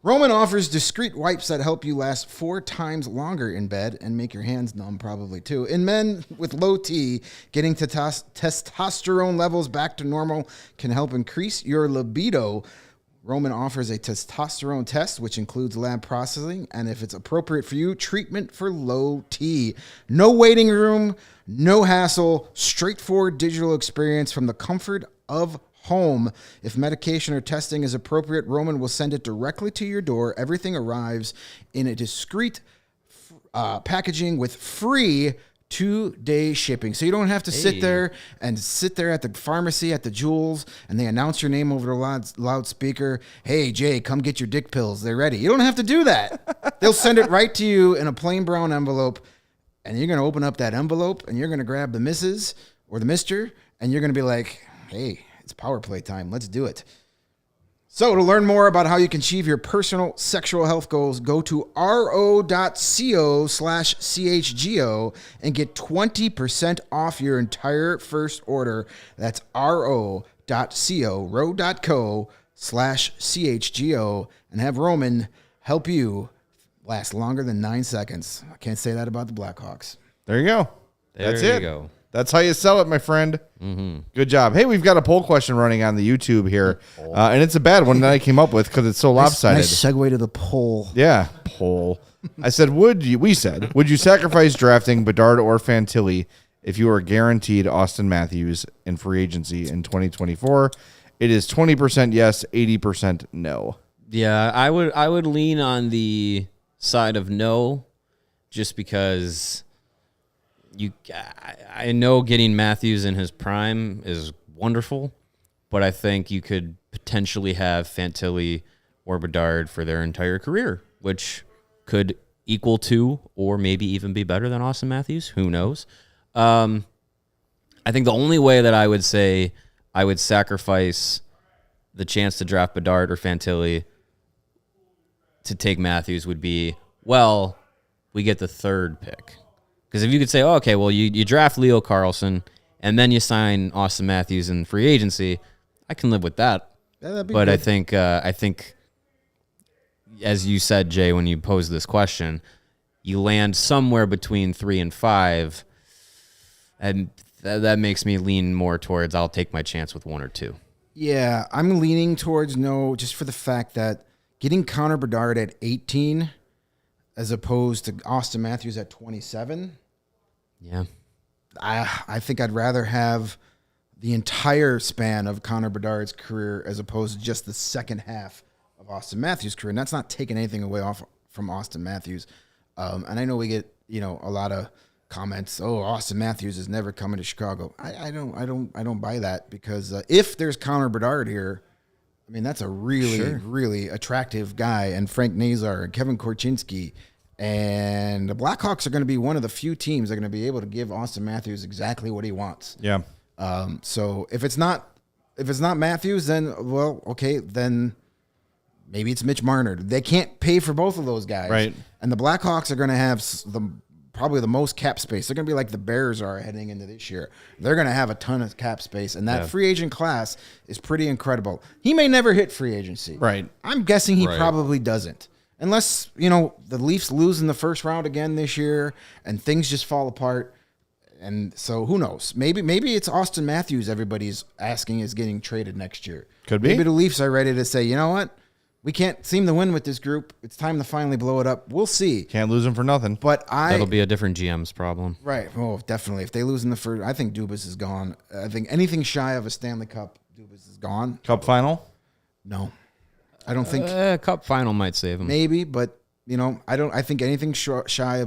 Roman offers discreet wipes that help you last 4 times longer in bed and make your hands numb probably too. In men with low T, getting testosterone levels back to normal can help increase your libido. Roman offers a testosterone test, which includes lab processing, and if it's appropriate for you, treatment for low T. No waiting room, no hassle, straightforward digital experience from the comfort of home. If medication or testing is appropriate, Roman will send it directly to your door. Everything arrives in a discreet packaging with free 2-day shipping. So you don't have to sit there at the pharmacy at the Jewels and they announce your name over the loudspeaker. Hey, Jay, come get your dick pills. They're ready. You don't have to do that. They'll send it right to you in a plain brown envelope, and you're going to open up that envelope and you're going to grab the missus or the mister and you're going to be like, hey, it's power play time. Let's do it. So to learn more about how you can achieve your personal sexual health goals, go to ro.co/CHGO and get 20% off your entire first order. That's ro.co/CHGO, and have Roman help you last longer than 9 seconds. I can't say that about the Blackhawks. There you go. There That's you it. go. That's how you sell it, my friend. Mm-hmm. Good job. Hey, we've got a poll question running on the YouTube here, and it's a bad one that I came up with because it's so lopsided. Nice segue to the poll. Yeah, poll. I said, would you sacrifice drafting Bedard or Fantilli if you were guaranteed Austin Matthews in free agency in 2024? It is 20% yes, 80% no. Yeah, I would lean on the side of no, just because I know getting Matthews in his prime is wonderful, but I think you could potentially have Fantilli or Bedard for their entire career, which could equal to or maybe even be better than Austin Matthews. Who knows? I think the only way that I would say I would sacrifice the chance to draft Bedard or Fantilli to take Matthews would be, well, we get the 3rd pick. Because if you could say, oh, okay, well, you draft Leo Carlson and then you sign Austin Matthews in free agency, I can live with that. Yeah, that'd be but good. I think, as you said, Jay, when you posed this question, you land somewhere between 3 and 5, and that makes me lean more towards I'll take my chance with 1 or 2. Yeah, I'm leaning towards no, just for the fact that getting Connor Bedard at 18 as opposed to Austin Matthews at 27. Yeah. I think I'd rather have the entire span of Connor Bedard's career as opposed to just the second half of Austin Matthews' career. And that's not taking anything away off from Austin Matthews. And I know we get, a lot of comments, "Oh, Austin Matthews is never coming to Chicago." I don't buy that because if there's Connor Bedard here, I mean that's a really attractive guy, and Frank Nazar and Kevin Korchinski, and the Blackhawks are going to be one of the few teams that are going to be able to give Austin Matthews exactly what he wants. Yeah. So if it's not Matthews, then then maybe it's Mitch Marner. They can't pay for both of those guys, Right. And the Blackhawks are going to have probably the most cap space. They're going to be like the Bears are heading into this year. They're going to have a ton of cap space, and that free agent class is pretty incredible. He may never hit free agency. Right. I'm guessing he probably doesn't. Unless, the Leafs lose in the first round again this year and things just fall apart. And so who knows? Maybe it's Austin Matthews everybody's asking is getting traded next year. Could be. Maybe the Leafs are ready to say, you know what? We can't seem to win with this group. It's time to finally blow it up. We'll see. Can't lose him for nothing. But That'll be a different GM's problem. Right. Oh, definitely. If they lose in the first, I think Dubas is gone. I think anything shy of a Stanley Cup, Dubas is gone. Cup final? No. I don't think Cup final might save him. maybe, but I think anything shy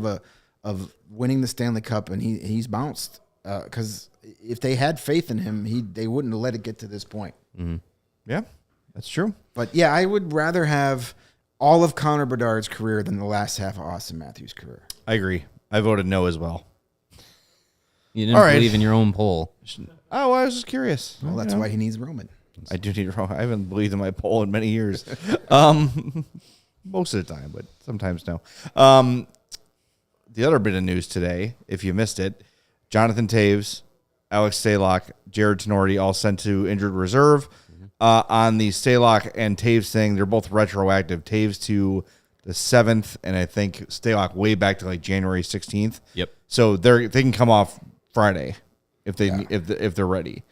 of winning the Stanley Cup, and he's bounced because if they had faith in him, they wouldn't have let it get to this point. Mm-hmm. Yeah, that's true. But yeah, I would rather have all of Connor Bedard's career than the last half of Austin Matthews' career. I agree. I voted no as well. You didn't All right. believe in your own poll. Oh, I was just curious. Well, that's why he needs Roman. I do need. I haven't believed in my poll in many years. Most of the time, but sometimes no. The other bit of news today, if you missed it, Jonathan Toews, Alex Stalock, Jared Tenorti all sent to injured reserve. On the Stalock and Toews thing, they're both retroactive. Toews to the 7th, and I think Stalock way back to like January 16th. Yep. So they can come off Friday if they're ready.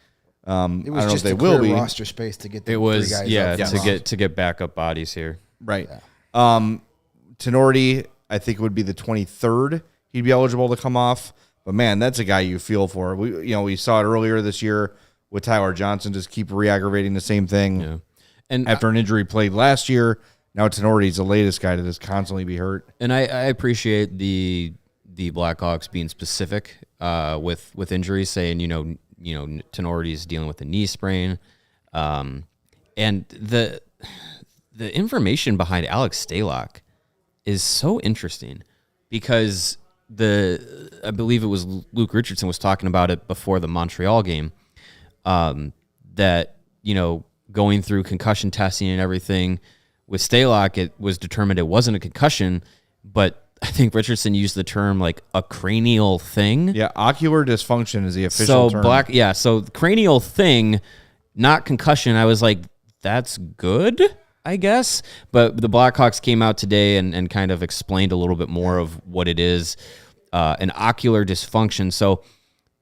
It was I don't know just if they to will clear be. roster space to get the It was three guys up. to get backup bodies here. Right. Tenorti, I think it would be the 23rd. He'd be eligible to come off. But man, that's a guy you feel for. We saw it earlier this year with Tyler Johnson, just keep re-aggravating the same thing. Yeah. And after an injury played last year, now Tenorti's the latest guy to just constantly be hurt. And I appreciate the Blackhawks being specific with injuries, saying Tenorti's dealing with a knee sprain, and the information behind Alex Stalock is so interesting because I believe it was Luke Richardson was talking about it before the Montreal game, that going through concussion testing and everything with Stalock, it was determined it wasn't a concussion, but I think Richardson used the term like a cranial thing. Yeah, ocular dysfunction is the official term. So cranial thing, not concussion. I was like, that's good, I guess. But the Blackhawks came out today and kind of explained a little bit more of what it is, an ocular dysfunction. So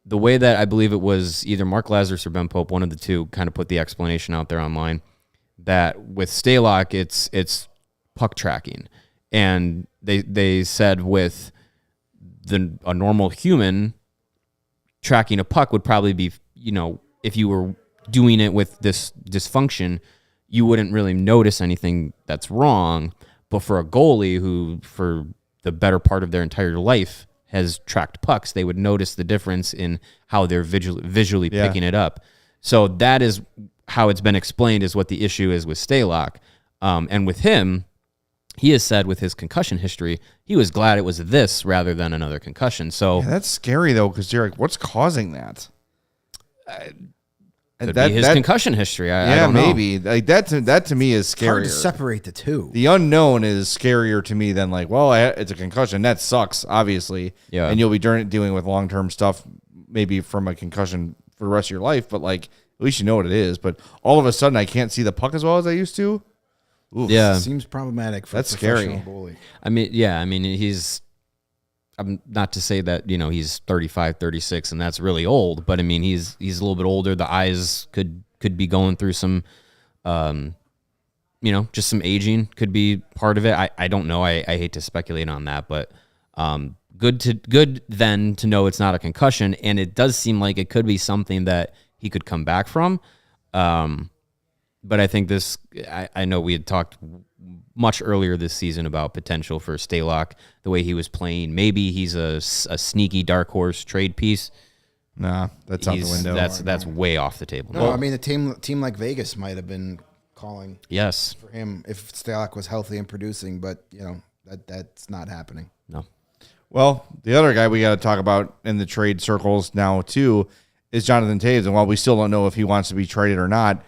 the way that I believe it was either Mark Lazarus or Ben Pope, one of the two, kind of put the explanation out there online, that with Stalock, it's puck tracking. And they said with a normal human, tracking a puck would probably be, if you were doing it with this dysfunction, you wouldn't really notice anything that's wrong. But for a goalie who, for the better part of their entire life, has tracked pucks, they would notice the difference in how they're visually picking it up. So that is how it's been explained, is what the issue is with Stalock. And with him, he has said with his concussion history, he was glad it was this rather than another concussion. So that's scary though, because you're like, what's causing that? Could be his concussion history. I don't know. Maybe like that to me is scarier. Hard to separate the two. The unknown is scarier to me than like, well, it's a concussion. That sucks, obviously. Yeah. And you'll be dealing with long-term stuff, maybe from a concussion for the rest of your life. But like, at least you know what it is. But all of a sudden, I can't see the puck as well as I used to. Oof, yeah, seems problematic for that's a professional scary. goalie. I mean, he's. I'm not to say that he's 35, 36, and that's really old. But I mean, he's a little bit older. The eyes could be going through some, just some aging could be part of it. I don't know. I hate to speculate on that, but good then to know it's not a concussion, and it does seem like it could be something that he could come back from. But I think I know we had talked much earlier this season about potential for Stalock, the way he was playing. Maybe he's a sneaky dark horse trade piece. Nah, that's out the window. That's way off the table. No, I mean, a team like Vegas might have been calling Yes. for him if Stalock was healthy and producing, but, that's not happening. No. Well, the other guy we got to talk about in the trade circles now, too, is Jonathan Toews. And while we still don't know if he wants to be traded or not,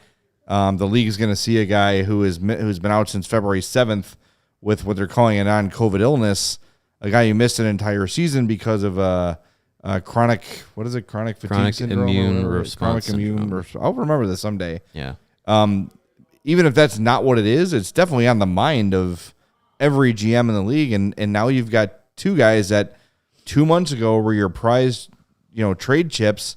the league is going to see a guy who's been out since February 7th with what they're calling a non-COVID illness, a guy who missed an entire season because of chronic fatigue syndrome? Immune response I'll remember this someday. Yeah. Even if that's not what it is, it's definitely on the mind of every GM in the league. And now you've got two guys that 2 months ago were your prized, trade chips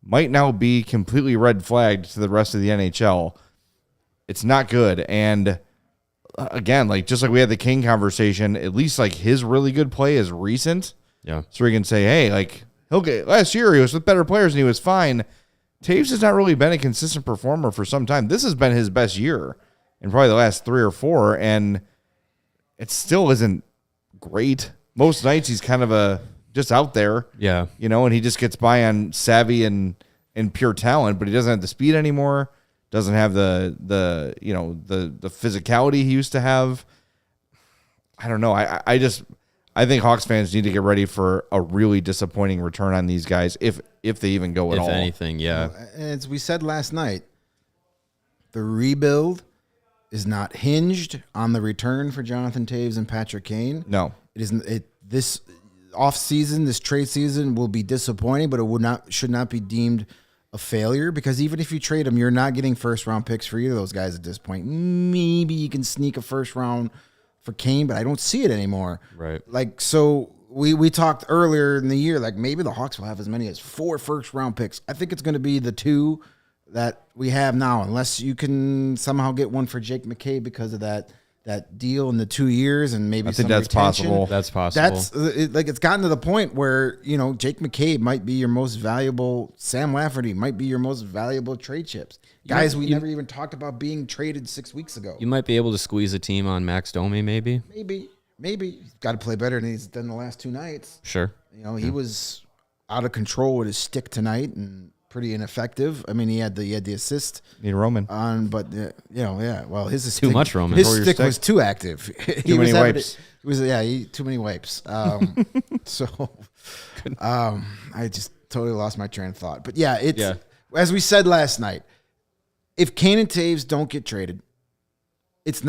might now be completely red flagged to the rest of the NHL. It's not good. And again, just like we had the Kane conversation, at least his really good play is recent. Yeah. So we can say, hey, he'll get last year he was with better players and he was fine. Toews has not really been a consistent performer for some time. This has been his best year in probably the last 3 or 4, and it still isn't great. Most nights he's kind of just out there. Yeah. And he just gets by on savvy and pure talent, but he doesn't have the speed anymore. Doesn't have the physicality he used to have. I don't know. I think Hawks fans need to get ready for a really disappointing return on these guys if they even go at all. If anything, yeah. As we said last night, the rebuild is not hinged on the return for Jonathan Toews and Patrick Kane. No. It isn't. This off-season, this trade season will be disappointing, but it should not be deemed a failure because even if you trade them, you're not getting first-round picks for either of those guys at this point. Maybe you can sneak a first round for Kane, but I don't see it anymore. Right. So we talked earlier in the year, maybe the Hawks will have as many as 4 first-round picks. I think it's going to be the 2 that we have now, unless you can somehow get one for Jake McCabe because of that deal in the 2 years and maybe I think some that's retention. possible. That's possible. That's it's gotten to the point where, Jake McCabe might be your most valuable, Sam Lafferty might be your most valuable trade chips. Guys we never even talked about being traded 6 weeks ago. You might be able to squeeze a team on Max Domi, maybe. Maybe. He's got to play better than he's done the last 2 nights. Sure. He was out of control with his stick tonight and pretty ineffective. I mean, he had the assist. Need Roman. But well, his Too much Roman. His Or your stick stick. was too active. Too many wipes. Too many wipes. I just totally lost my train of thought. But as we said last night, if Kane and Toews don't get traded, it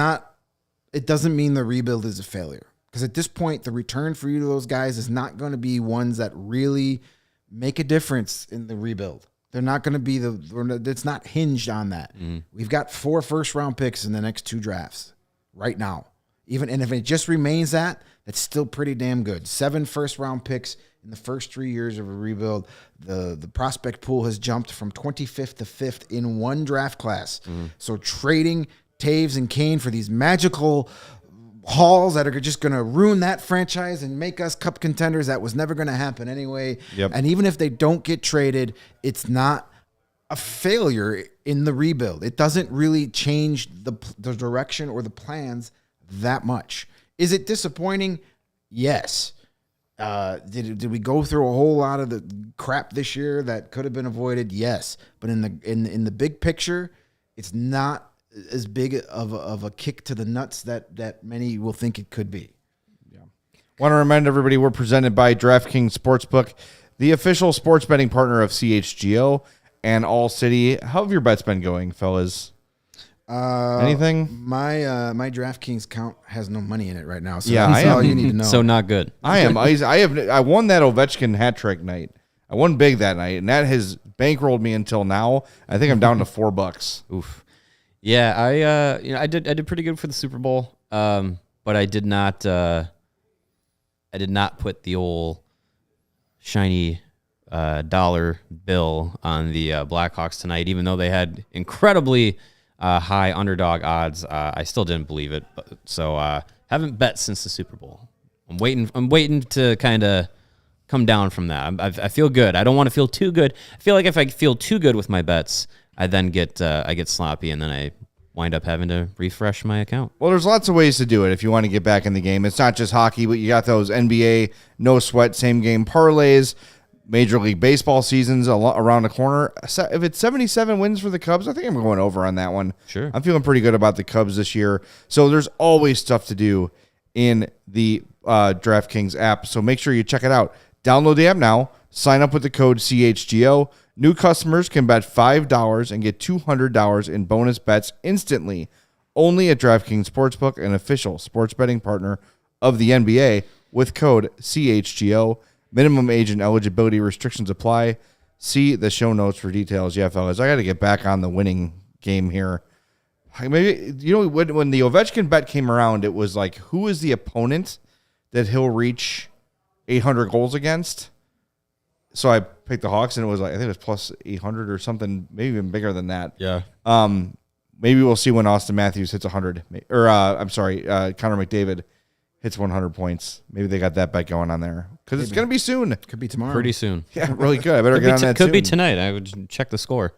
doesn't mean the rebuild is a failure. Because at this point, the return for either of those guys is not going to be ones that really make a difference in the rebuild. They're not going to be it's not hinged on that. We've got 4 first-round picks in the next 2 drafts right now. And if it just remains that's still pretty damn good. 7 first-round picks in the first 3 years of a rebuild. The prospect pool has jumped from 25th to 5th in one draft class. So trading Toews and Kane for these magical hauls that are just going to ruin that franchise and make us cup contenders, that was never going to happen anyway. Yep. And even if they don't get traded, it's not a failure in the rebuild. It doesn't really change the direction or the plans that much. Is it disappointing? Yes. Did we go through a whole lot of the crap this year that could have been avoided? Yes. But in the big picture, it's not as big of a kick to the nuts that many will think it could be. Want to remind everybody we're presented by DraftKings Sportsbook, the official sports betting partner of CHGO and All City. How have your bets been going, fellas? Anything? My DraftKings account has no money in it right now, so Yeah, that's I all am. you need to know. So not good. I am. I won that Ovechkin hat trick night. I won big that night, and that has bankrolled me until now. I think I'm down to $4. Oof. Yeah, I did pretty good for the Super Bowl, but I did not put the old shiny dollar bill on the Blackhawks tonight, even though they had incredibly high underdog odds. I still didn't believe it, so haven't bet since the Super Bowl. I'm waiting to kind of come down from that. I feel good. I don't want to feel too good. I feel like if I feel too good with my bets, I then get sloppy, and then I wind up having to refresh my account. Well, there's lots of ways to do it if you want to get back in the game. It's not just hockey, but you got those NBA no sweat same game parlays. Major League Baseball season's around the corner. If it's 77 wins for the Cubs, I think I'm going over on that one. Sure. I'm feeling pretty good about the Cubs this year. So there's always stuff to do in the DraftKings app. So make sure you check it out. Download the app now. Sign up with the code CHGO. New customers can bet $5 and get $200 in bonus bets instantly. Only at DraftKings Sportsbook, an official sports betting partner of the NBA, with code CHGO. Minimum age and eligibility restrictions apply. See the show notes for details. Yeah, fellas, I got to get back on the winning game here. Maybe, when the Ovechkin bet came around, it was like, who is the opponent that he'll reach 800 goals against? So I picked the Hawks, and it was like, I think it was plus 800 or something, maybe even bigger than that. Yeah. Maybe we'll see when Austin Matthews hits 100. Or, Connor McDavid hits 100 points. Maybe they got that bet going on there. Because it's going to be soon. Could be tomorrow. Pretty soon. Yeah, really good. I better get on that soon. Could be tonight. I would check the score.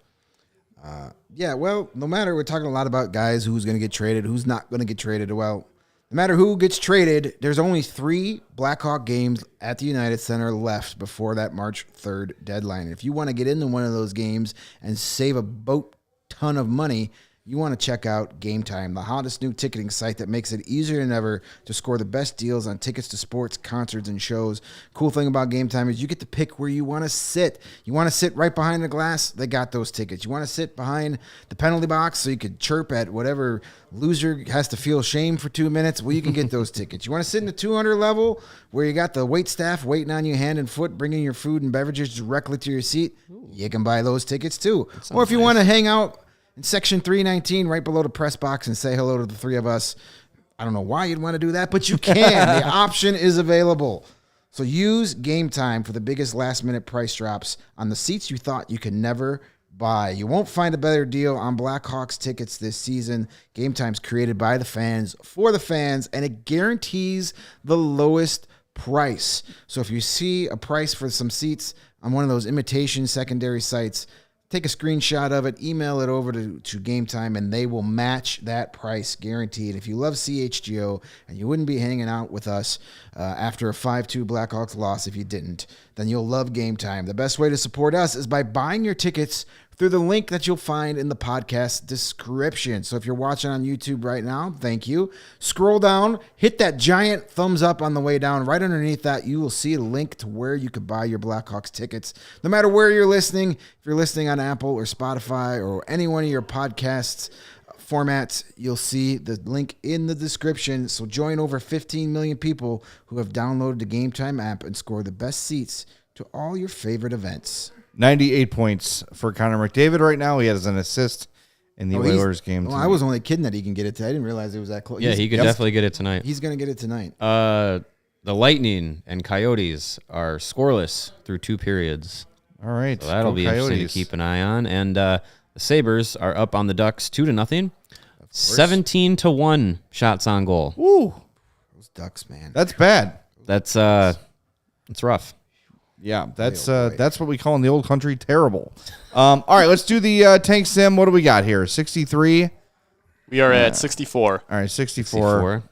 Yeah, well, no matter, we're talking a lot about guys who's going to get traded, who's not going to get traded. Well, no matter who gets traded, there's only 3 Blackhawk games at the United Center left before that March 3rd deadline. If you want to get into one of those games and save a boat ton of money, you want to check out Game Time, the hottest new ticketing site that makes it easier than ever to score the best deals on tickets to sports, concerts, and shows. Cool thing about Game Time is you get to pick where you want to sit. You want to sit right behind the glass? They got those tickets. You want to sit behind the penalty box so you could chirp at whatever loser has to feel shame for 2 minutes? Well, you can get those tickets. You want to sit in the 200 level where you got the wait staff waiting on you hand and foot, bringing your food and beverages directly to your seat? You can buy those tickets too. Or if you want to hang out in section 319, right below the press box, and say hello to the 3 of us. I don't know why you'd want to do that, but you can. The option is available. So use Game Time for the biggest last-minute price drops on the seats you thought you could never buy. You won't find a better deal on Blackhawks tickets this season. Game Time's created by the fans, for the fans, and it guarantees the lowest price. So if you see a price for some seats on one of those imitation secondary sites, take a screenshot of it, email it over to Game Time, and they will match that price guaranteed. If you love CHGO, and you wouldn't be hanging out with us after a 5-2 Blackhawks loss if you didn't, then you'll love Game Time. The best way to support us is by buying your tickets through the link that you'll find in the podcast description. So if you're watching on YouTube right now, thank you. Scroll down, hit that giant thumbs up on the way down. Right underneath that, you will see a link to where you could buy your Blackhawks tickets. No matter where you're listening, if you're listening on Apple or Spotify or any one of your podcasts formats, you'll see the link in the description. So join over 15 million people who have downloaded the Game Time app and score the best seats to all your favorite events. 98 points for Connor McDavid right now. He has an assist in the Oilers game. I was only kidding that he can get it. I didn't realize it was that close. Yeah, he could definitely get it tonight. He's going to get it tonight. The Lightning and Coyotes are scoreless through 2 periods. All right. So that'll be interesting to keep an eye on. And the Sabres are up on the Ducks 2-0. 17-1 shots on goal. Woo. Those Ducks, man. That's bad. That's rough. Yeah, that's what we call in the old country terrible. All right, let's do the tank sim. What do we got here? 63. We are at 64. All right, 64.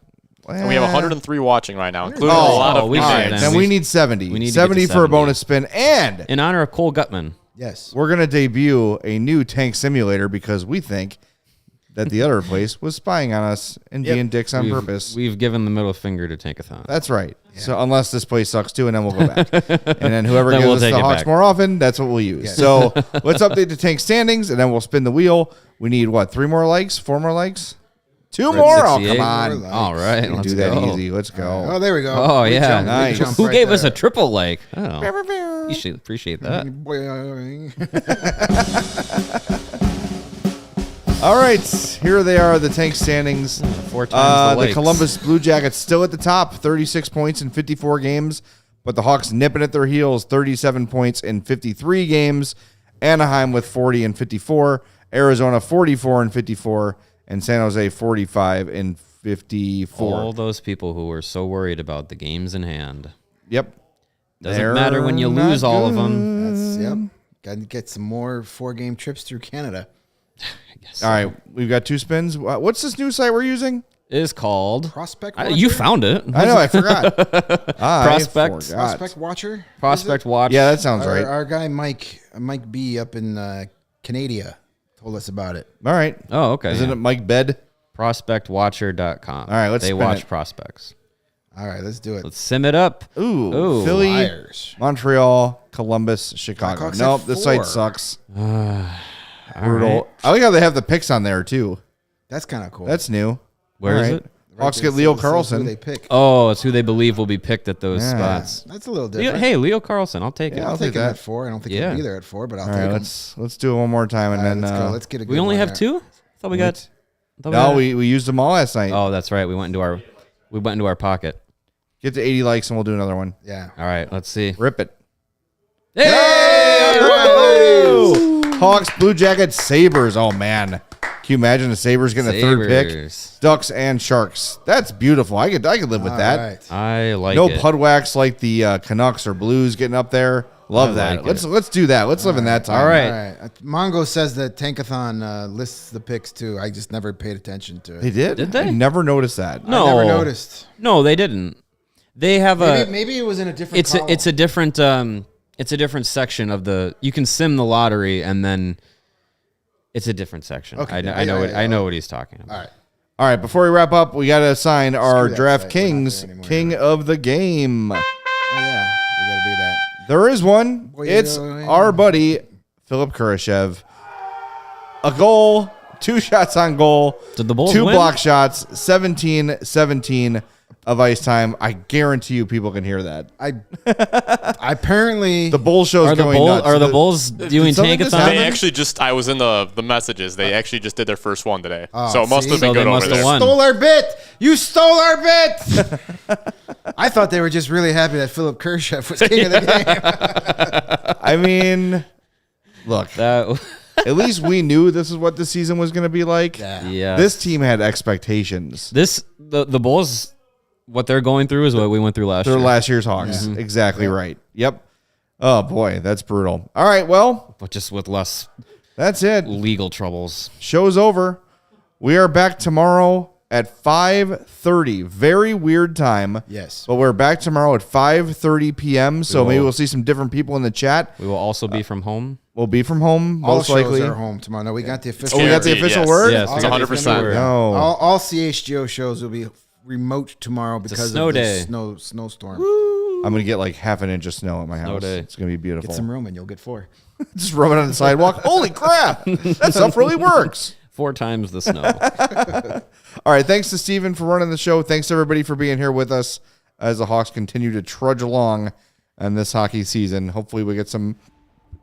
And we have 103 watching right now, including a lot of we new should names. then. Then we need 70. We need to 70 get to for a 70. bonus spin. And In honor of Cole Gutman. Yes. we're going to debut a new tank simulator because we think that the other place was spying on us and being dicks on purpose. We've given the middle finger to Tankathon. That's right. Yeah. So unless this place sucks too, and then we'll go back. And then whoever Then gives we'll us take the it Hawks back. more often, that's what we'll use. Yes. So let's update the tank standings, and then we'll spin the wheel. We need, 3 more likes? 4 more likes? 2 more? Oh, 68. come on. All right, Let's let's do that go. easy. Let's go. Oh, there we go. Oh, Big yeah. jump, big Nice. jump Who right gave us there. a triple like? Oh, you should appreciate that. All right, here they are, the tank standings. 4 times the The likes. Columbus Blue Jackets still at the top, 36 points in 54 games, but the Hawks nipping at their heels, 37 points in 53 games. Anaheim with 40 and 54, Arizona 44 and 54, and San Jose 45 and 54. All those people who were so worried about the games in hand. Yep. Doesn't matter when you lose all of them. That's, yep. Got to get some more 4-game trips through Canada. All right, we've got 2 spins. What's this new site we're using? It is called Prospect You Watcher? found it. I know, I forgot. Prospect. Prospect Watcher? Prospect Watch. Yeah, that sounds right. Our guy Mike B up in Canada told us about it. All right. Oh, okay. Isn't it Mike Bed? Prospectwatcher.com. All right, let's They spin watch it. prospects. All right, let's do it. Let's sim it up. Ooh, Philly, Flyers. Montreal, Columbus, Chicago. Blackhawks Nope, at this 4. site sucks. All Brutal. right. I like how they have the picks on there too. That's kind of cool. That's new. Where All is right. it? Hawks there, get Leo it says who Carlson. they pick. Oh, it's who they believe will be picked at those Yeah. spots. That's a little Leo, different. hey, Leo Carlson. I'll take it. Yeah, I'll I'll take take him that. at 4. I don't think Yeah. he'll be there at 4, but I'll All take right, him. let's do it one more time and All right, then let's go. Let's get a good We only one have there. 2? I thought we got. no, we used them all last night. Oh, that's right. We went into our pocket. Get to 80 likes and we'll do another one. Yeah. All right, let's see. Rip it. Hey! Woo! Hawks, Blue Jackets, Sabres. Oh man, can you imagine the Sabres getting a third pick? Sabres. Ducks and Sharks. That's beautiful. I could live with All that. right. I like No it. pud wax like the Canucks or Blues getting up there. Love I that. like Let's do that. Let's live in that time. All right. All right. Mongo says that Tankathon lists the picks too. I just never paid attention to it. They did. Did they? I never noticed that. No. I never noticed. No, they didn't. They have Maybe it was in a different column. it's a different section of the. You can sim the lottery and then it's a different section. Okay. I know what he's talking about. All right. All right. Before we wrap up, we got to assign our that Draft site. We're not Kings there anymore. King of the Game. Oh yeah, we got to do that. There is one. Boy, It's yeah. our buddy Philipp Kurashev. A goal, 2 shots on goal, Did the Bulls 2 win? block shots, 17-17 of ice time. I guarantee you people can hear that. I apparently The Bull show's Are the going nuts. Bulls doing something just tankathon? happen? They actually I was in the messages. They actually just did their first one today. So it must see? have been So they good over must have there. won. stole our bit. You stole our bit. I thought they were just really happy that Philipp Kurashev was king of the game. I mean, look, That at least we knew this is what the season was going to be like. yeah. This team had expectations. The Bulls. What they're going through is what we went through last They're year. last year's Hawks. Exactly right. Yep. Oh, boy, that's brutal. All right, well, But just with less that's it. legal troubles. Show's over. We are back tomorrow at 5:30. Very weird time. Yes. But we're back tomorrow at 5:30 p.m. So maybe we'll see some different people in the chat. We will also be from home. We'll be from home, All most shows likely. are home tomorrow. No, we got the official. Oh, we got the Guaranteed, official yes. word? Yes, All we got the 100%. official word. No. All CHGO shows will be remote tomorrow because snow of the day. I'm snowstorm. going to get like half an inch of snow at my house. day. It's going to be beautiful. Get some room and you'll get 4. Just rub it on the sidewalk. Holy crap. That stuff really works. 4 times the snow. All right. Thanks to Steven for running the show. Thanks everybody for being here with us as the Hawks continue to trudge along in this hockey season. Hopefully we get some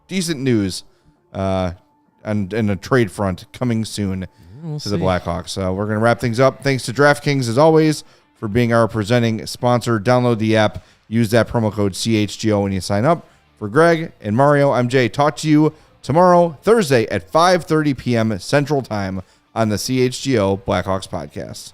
decent news and a trade front coming soon to the Blackhawks. We're going to wrap things up. Thanks to DraftKings, as always, for being our presenting sponsor. Download the app. Use that promo code CHGO when you sign up. For Greg and Mario, I'm Jay. Talk to you tomorrow, Thursday at 5:30 p.m. Central Time on the CHGO Blackhawks podcast.